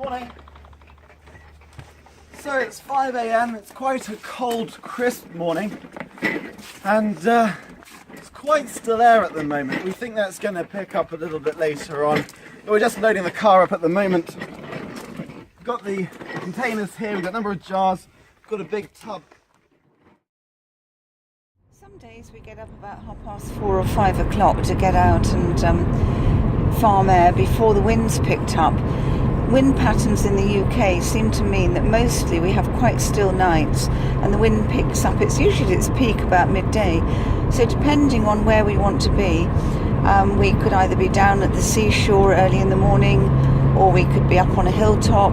Morning. So it's 5 a.m, it's quite a cold, crisp morning, and it's quite still air at the moment. We think that's going to pick up a little bit later on. But we're just loading the car up at the moment. We've got the containers here, we've got a number of jars, we've got a big tub. Some days we get up about 4:30 or 5 o'clock to get out and farm air before the wind's picked up. Wind patterns in the UK seem to mean that mostly we have quite still nights and the wind picks up. It's usually at its peak about midday. So depending on where we want to be, we could either be down at the seashore early in the morning, or we could be up on a hilltop,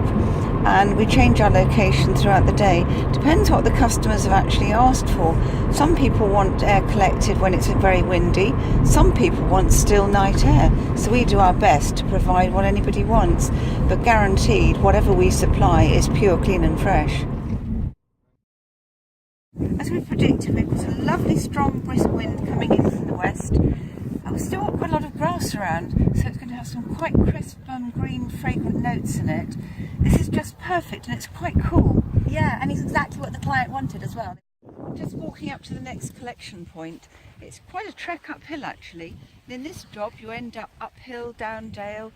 and we change our location throughout the day. Depends what the customers have actually asked for. Some people want air collected when it's very windy. Some people want still night air. So we do our best to provide what anybody wants, but guaranteed whatever we supply is pure, clean and fresh. As we predicted, we've got a lovely strong brisk wind coming in from the west. We've still got quite a lot of grass around, so it's going to have some quite crisp green fragrant notes in it. This is just perfect and it's quite cool. Yeah, and it's exactly what the client wanted as well. Just walking up to the next collection point. It's quite a trek uphill actually. And in this job you end up uphill, down dale,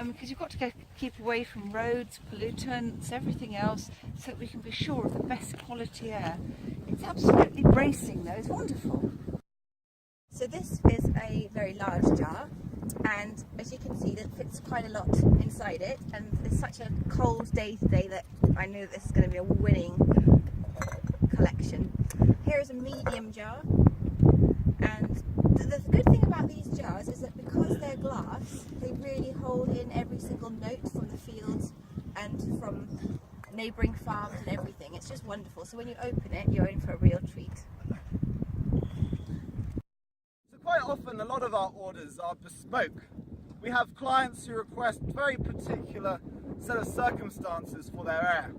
because you've got to keep away from roads, pollutants, everything else, so that we can be sure of the best quality air. It's absolutely bracing though, it's wonderful. So this is a very large jar, and as you can see, it fits quite a lot inside it, and it's such a cold day today that I knew this is going to be a winning collection. Here is a medium jar, and the good thing about these jars is that because they're glass, they really hold in every single note from the fields and from neighbouring farms and everything. It's just wonderful. So when you open it, you're in for a real treat. Quite often, a lot of our orders are bespoke. We have clients who request very particular set of circumstances for their air.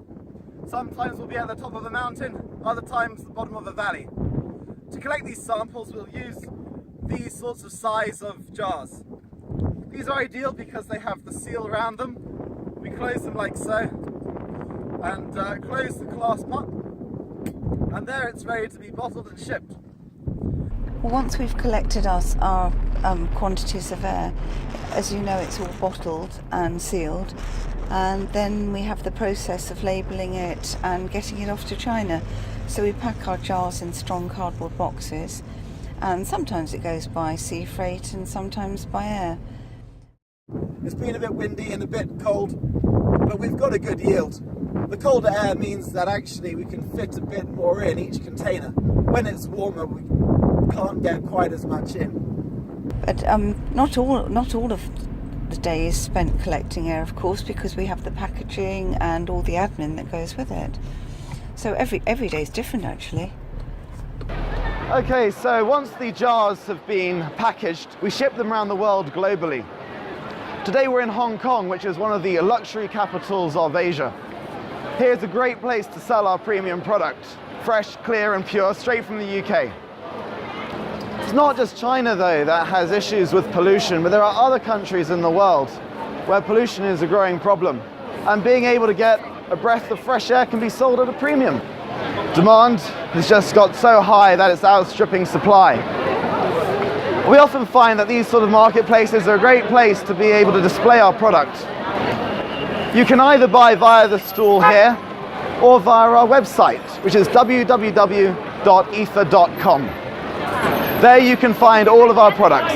Sometimes we'll be at the top of a mountain, other times the bottom of a valley. To collect these samples, we'll use these sorts of size of jars. These are ideal because they have the seal around them. We close them like so, and close the clasp up, and there it's ready to be bottled and shipped. Well, once we've collected our quantities of air, as you know, it's all bottled and sealed, and then we have the process of labelling it and getting it off to China. So we pack our jars in strong cardboard boxes, and sometimes it goes by sea freight and sometimes by air. It's been a bit windy and a bit cold, but we've got a good yield. The colder air means that actually we can fit a bit more in each container. When it's warmer, we can't get quite as much in. But not all of the day is spent collecting air, of course, because we have the packaging and all the admin that goes with it. So every day is different actually. Okay, so once the jars have been packaged, we ship them around the world globally. Today we're in Hong Kong, which is one of the luxury capitals of Asia. Here's a great place to sell our premium product. Fresh, clear and pure, straight from the UK. It's not just China though that has issues with pollution, but there are other countries in the world where pollution is a growing problem. And being able to get a breath of fresh air can be sold at a premium. Demand has just got so high that it's outstripping supply. We often find that these sort of marketplaces are a great place to be able to display our product. You can either buy via the stall here or via our website, which is www.ether.com. There you can find all of our products.